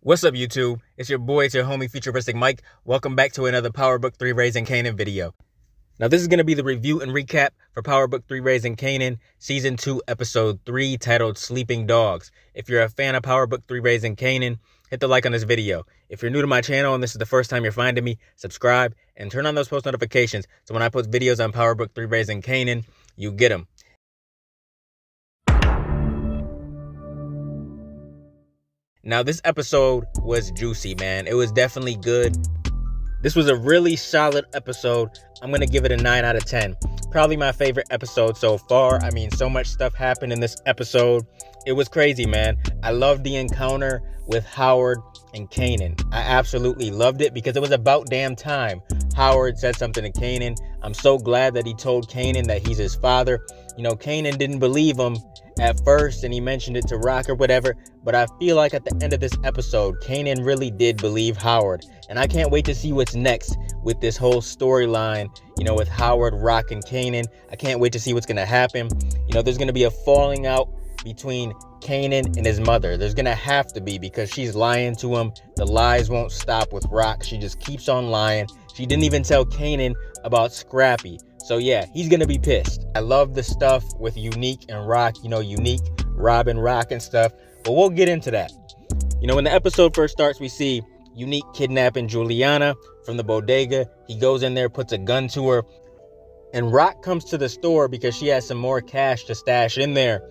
What's up, YouTube? It's your boy, it's your homie, FuturisticMike. Welcome back to another Power Book 3 Raising Kanan video. Now, this is going to be the review and recap for Power Book 3 Raising Kanan, Season 2, Episode 3, titled Sleeping Dogs. If you're a fan of Power Book 3 Raising Kanan, hit the like on this video. If you're new to my channel and this is the first time you're finding me, subscribe and turn on those post notifications so when I post videos on Power Book 3 Raising Kanan, you get them. Now, this episode was juicy, man. It was definitely good. This was a really solid episode. I'm going to give it a 9 out of 10. Probably my favorite episode so far. I mean, so much stuff happened in this episode. It was crazy, man. I loved the encounter with Howard and Kanan. I absolutely loved it because it was about damn time. Howard said something to Kanan. I'm so glad that he told Kanan that he's his father. You know, Kanan didn't believe him at first and he mentioned it to Rock or whatever, but I feel like at the end of this episode, Kanan really did believe Howard. And I can't wait to see what's next with this whole storyline, you know, with Howard, Rock, and Kanan. I can't wait to see what's going to happen. You know, there's going to be a falling out between Kanan and his mother. There's going to have to be because she's lying to him. The lies won't stop with Rock. She just keeps on lying. She didn't even tell Kanan about Scrappy. So yeah, he's going to be pissed. I love the stuff with Unique and Rock, you know, Unique, Robin, Rock and stuff. But we'll get into that. You know, when the episode first starts, we see Unique kidnapping Juliana from the bodega. He goes in there, puts a gun to her. And Rock comes to the store because she has some more cash to stash in there.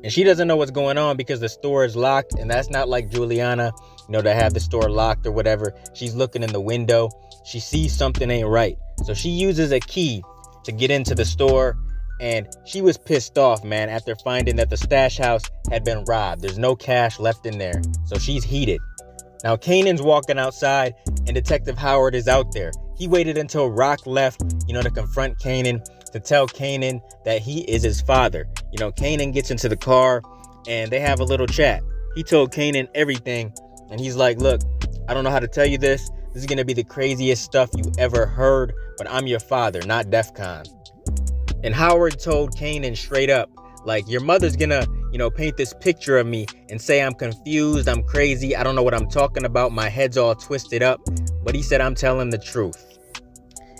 And she doesn't know what's going on because the store is locked. And that's not like Juliana, you know, to have the store locked or whatever. She's looking in the window. She sees something ain't right. So she uses a key to get into the store. And she was pissed off, man, after finding that the stash house had been robbed. There's no cash left in there. So she's heated. Now, Kanan's walking outside and Detective Howard is out there. He waited until Rock left, you know, to confront Kanan, to tell Kanan that he is his father. You know, Kanan gets into the car and they have a little chat. He told Kanan everything. And he's like, look, I don't know how to tell you this. This is going to be the craziest stuff you ever heard, but I'm your father, not DEFCON. And Howard told Kanan straight up, like, your mother's going to, you know, paint this picture of me and say I'm confused, I'm crazy, I don't know what I'm talking about, my head's all twisted up. But he said I'm telling the truth.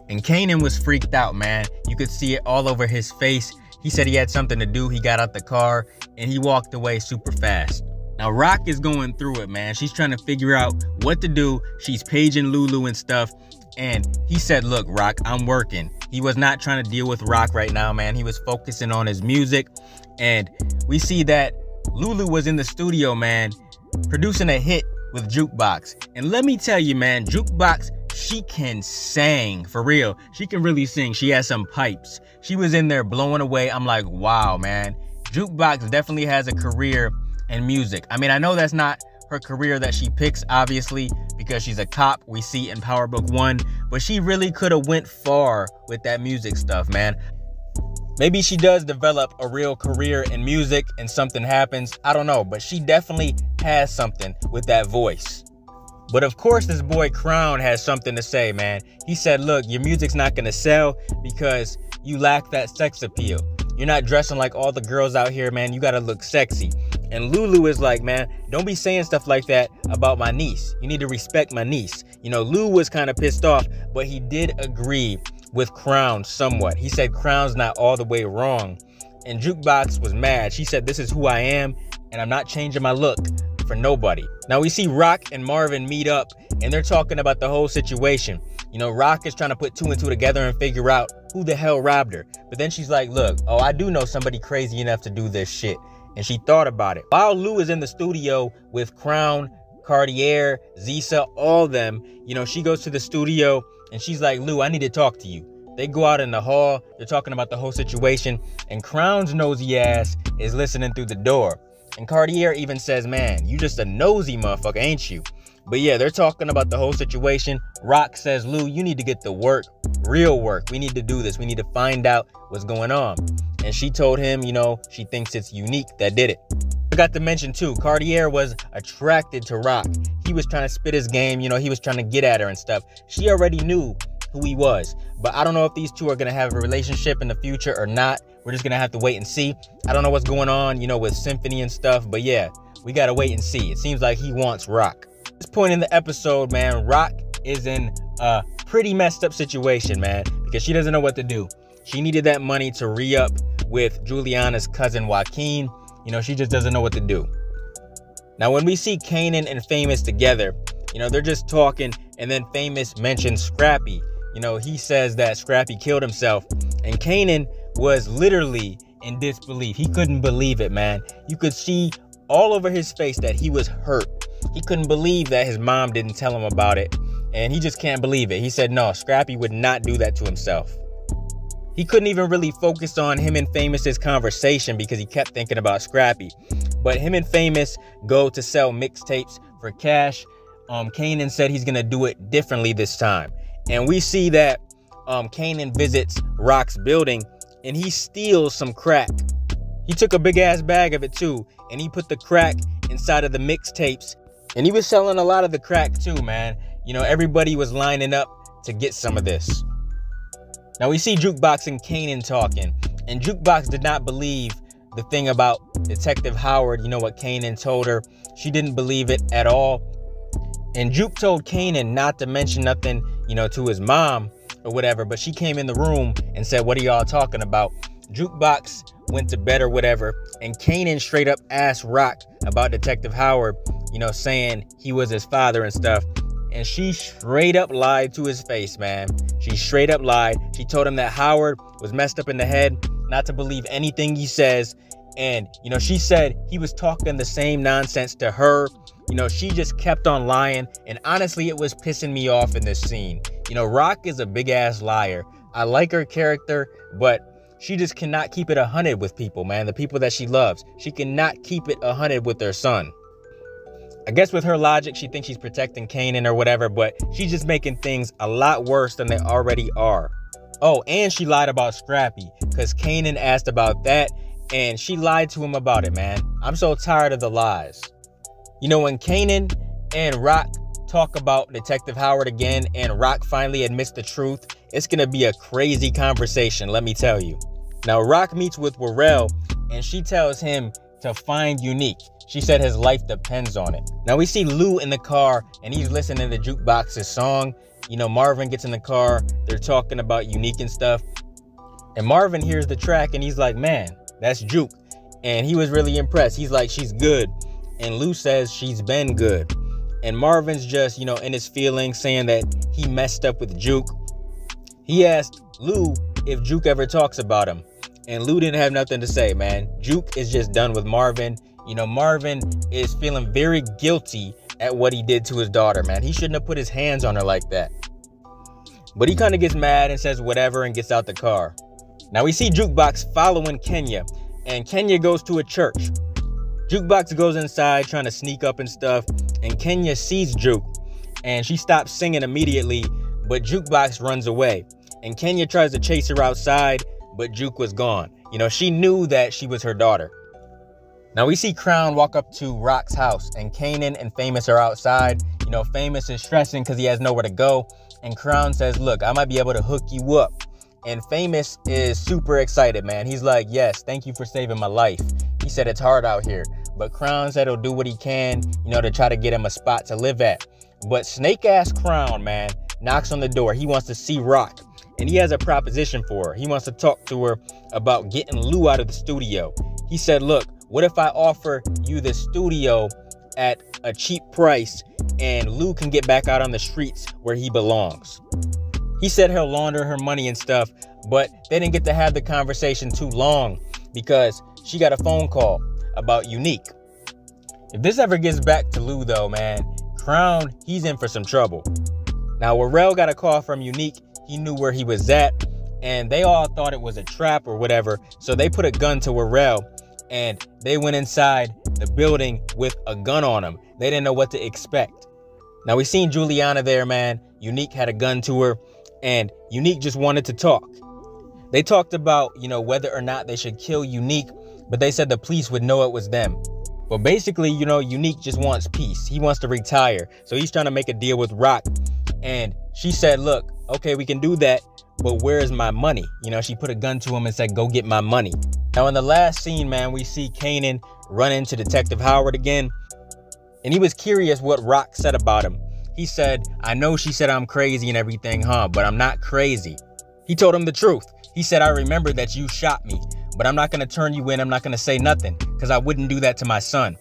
And Kanan was freaked out, man. You could see it all over his face. He said he had something to do. He got out the car and he walked away super fast. Now, Rock is going through it, man. She's trying to figure out what to do. She's paging Lulu and stuff. And he said, look, Rock, I'm working. He was not trying to deal with Rock right now, man. He was focusing on his music. And we see that Lulu was in the studio, man, producing a hit with Jukebox. And let me tell you, man, Jukebox, she can sing, for real. She can really sing. She has some pipes. She was in there blowing away. I'm like, wow, man. Jukebox definitely has a career in music. I mean, I know that's not her career that she picks, obviously, because she's a cop. We see in Power Book 1, but she really could have went far with that music stuff, man. Maybe she does develop a real career in music and something happens. I don't know, but she definitely has something with that voice. But of course, this boy Crown has something to say, man. He said, look, your music's not going to sell because you lack that sex appeal. You're not dressing like all the girls out here, man. You got to look sexy. And Lulu is like, man, don't be saying stuff like that about my niece. You need to respect my niece. You know, Lou was kind of pissed off, but he did agree with Crown somewhat. He said Crown's not all the way wrong. And Jukebox was mad. She said, this is who I am, and I'm not changing my look for nobody. Now we see Rock and Marvin meet up, and they're talking about the whole situation. You know, Rock is trying to put 2 and 2 together and figure out who the hell robbed her. But then she's like, look, oh, I do know somebody crazy enough to do this shit. And she thought about it. While Lou is in the studio with Crown, Cartier, Zisa, all them, you know, she goes to the studio and she's like, Lou, I need to talk to you. They go out in the hall. They're talking about the whole situation. And Crown's nosy ass is listening through the door. And Cartier even says, man, you just a nosy motherfucker, ain't you? But yeah, they're talking about the whole situation. Rock says, Lou, you need to get to work, real work. We need to do this. We need to find out what's going on. And she told him, you know, she thinks it's Unique that did it. I forgot to mention too, Cartier was attracted to Rock. He was trying to spit his game, you know, he was trying to get at her and stuff. She already knew who he was. But I don't know if these two are going to have a relationship in the future or not. we're just gonna have to wait and see. I don't know what's going on, you know, with Symphony and stuff, but yeah, we gotta wait and see. It seems like he wants Rock. At this point in the episode, man, Rock is in a pretty messed up situation, man, because she doesn't know what to do. She needed that money to re-up with Juliana's cousin Joaquin. You know, she just doesn't know what to do. Now, when we see Kanan and Famous together, you know, they're just talking, and then Famous mentions Scrappy. You know, he says that Scrappy killed himself, and Kanan was literally in disbelief. He couldn't believe it, man. You could see all over his face that he was hurt. He couldn't believe that his mom didn't tell him about it, and he just can't believe it. He said, no, Scrappy would not do that to himself. He couldn't even really focus on him and Famous's conversation because he kept thinking about Scrappy. But him and Famous go to sell mixtapes for cash. Kanan said he's gonna do it differently this time. And we see that Kanan visits Rock's building and he steals some crack. He took a big ass bag of it too, and he put the crack inside of the mixtapes. And he was selling a lot of the crack too, man. You know, everybody was lining up to get some of this. Now we see Jukebox and Kanan talking, and Jukebox did not believe the thing about Detective Howard, you know, what Kanan told her. She didn't believe it at all. And Juke told Kanan not to mention nothing, you know, to his mom or whatever, but she came in the room and said, what are y'all talking about? Jukebox went to bed or whatever, and Kanan straight up asked Rock about Detective Howard, you know, saying he was his father and stuff. And she straight up lied to his face, man. She straight up lied. She told him that Howard was messed up in the head, not to believe anything he says. And, you know, she said he was talking the same nonsense to her. You know, she just kept on lying. And honestly, it was pissing me off in this scene. You know, Rock is a big ass liar. I like her character, but she just cannot keep it 100 with people, man. The people that she loves. She cannot keep it 100 with her son. I guess with her logic, she thinks she's protecting Kanan or whatever, but she's just making things a lot worse than they already are. Oh, and she lied about Scrappy, because Kanan asked about that, and she lied to him about it, man. I'm so tired of the lies. You know, when Kanan and Rock talk about Detective Howard again, and Rock finally admits the truth, it's gonna be a crazy conversation, let me tell you. Now, Rock meets with Warrell, and she tells him to find Unique. She said his life depends on it. Now we see Lou in the car and he's listening to Jukebox's song. You know, Marvin gets in the car. They're talking about Unique and stuff. And Marvin hears the track and he's like, man, that's Juke. And he was really impressed. He's like, she's good. And Lou says she's been good. And Marvin's just, you know, in his feelings, saying that he messed up with Juke. He asked Lou if Juke ever talks about him. And Lou didn't have nothing to say, man. Juke is just done with Marvin. You know, Marvin is feeling very guilty at what he did to his daughter, man. He shouldn't have put his hands on her like that. But he kind of gets mad and says whatever and gets out the car. Now we see Jukebox following Kenya, and Kenya goes to a church. Jukebox goes inside trying to sneak up and stuff, and Kenya sees Juke, and she stops singing immediately, but Jukebox runs away. And Kenya tries to chase her outside, but Juke was gone. You know, she knew that she was her daughter. Now we see Crown walk up to Rock's house, and Kanan and Famous are outside. You know, Famous is stressing because he has nowhere to go. And Crown says, look, I might be able to hook you up. And Famous is super excited, man. He's like, yes, thank you for saving my life. He said it's hard out here. But Crown said he'll do what he can, you know, to try to get him a spot to live at. But snake-ass Crown, man, knocks on the door. He wants to see Rock. And he has a proposition for her. He wants to talk to her about getting Lou out of the studio. He said, look, what if I offer you the studio at a cheap price and Lou can get back out on the streets where he belongs? He said he'll launder her money and stuff, but they didn't get to have the conversation too long because she got a phone call about Unique. If this ever gets back to Lou though, man, Crown, he's in for some trouble. Now, Warrell got a call from Unique. He knew where he was at, and they all thought it was a trap or whatever, so they put a gun to Warrell, and they went inside the building with a gun on him. They didn't know what to expect. Now, we seen Juliana there, man. Unique had a gun to her, and Unique just wanted to talk. They talked about, you know, whether or not they should kill Unique, but they said the police would know it was them. But basically, you know, Unique just wants peace. He wants to retire, so he's trying to make a deal with Rock. And she said, look, okay, we can do that, but where's my money? You know, she put a gun to him and said, go get my money. Now in the last scene, man, we see Kanan run into Detective Howard again, and he was curious what Rock said about him. He said, I know she said I'm crazy and everything, but I'm not crazy. He told him the truth. He said, I remember that you shot me, but I'm not going to turn you in. I'm not going to say nothing because I wouldn't do that to my son.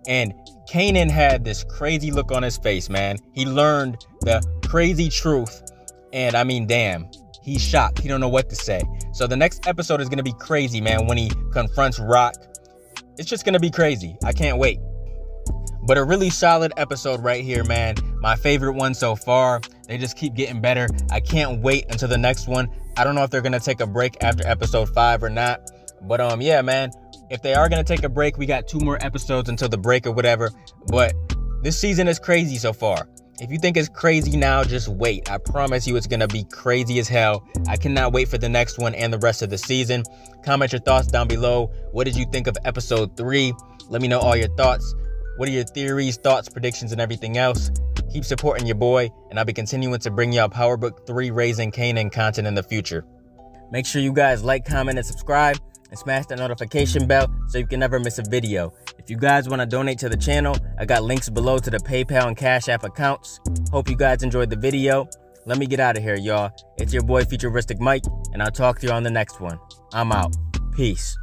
And Kanan had this crazy look on his face, man. He learned the crazy truth. And I mean, damn, he's shocked. He don't know what to say. So the next episode is going to be crazy, man, when he confronts Rock. It's just going to be crazy. I can't wait. But a really solid episode right here, man. My favorite one so far. They just keep getting better. I can't wait until the next one. I don't know if they're going to take a break after episode 5 or not. But yeah, man, if they are going to take a break, we got 2 more episodes until the break or whatever. But this season is crazy so far. If you think it's crazy now, just wait. I promise you it's going to be crazy as hell. I cannot wait for the next one and the rest of the season. Comment your thoughts down below. What did you think of episode 3? Let me know all your thoughts. What are your theories, thoughts, predictions, and everything else? Keep supporting your boy, and I'll be continuing to bring y'all Power Book 3 Raising Kanan content in the future. Make sure you guys like, comment, and subscribe, and smash that notification bell so you can never miss a video. If you guys want to donate to the channel, I got links below to the PayPal and Cash App accounts. Hope you guys enjoyed the video. Let me get out of here, y'all. It's your boy, FuturisticMike, and I'll talk to you on the next one. I'm out. Peace.